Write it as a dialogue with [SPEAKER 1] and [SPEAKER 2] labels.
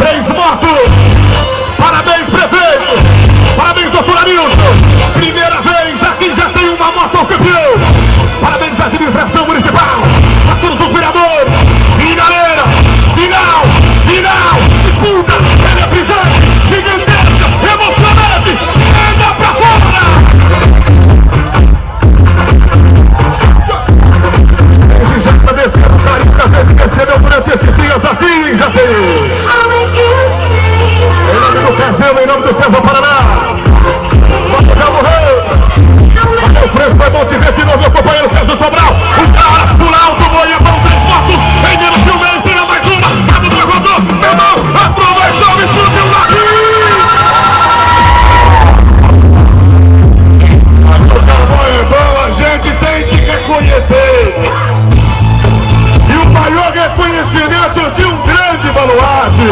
[SPEAKER 1] 3 motos. Parabéns, prefeito. Parabéns, doutor Arilson. Primeira vez, aqui já tem uma moto campeão. Parabéns à administração municipal, a todos os vereadores. E galera, final, disputa, eletrizante, gigantesca, emocionante. Anda pra fora! Já agradecendo o carinho que a gente recebeu durante esses dias assim, já tem. Em nome do Brasil, em nome do César Paraná. Vamos já morrer. O Franco vai bom te ver de novo, meu companheiro César Sobral. O cara pula alto, Moibão, 3 motos. Em menos de um mês, tira mais uma. A do Dragodor, meu irmão, aproveitou e subiu daqui. Moibão, a gente tem que reconhecer. E o maior reconhecimento de um grande baluarte.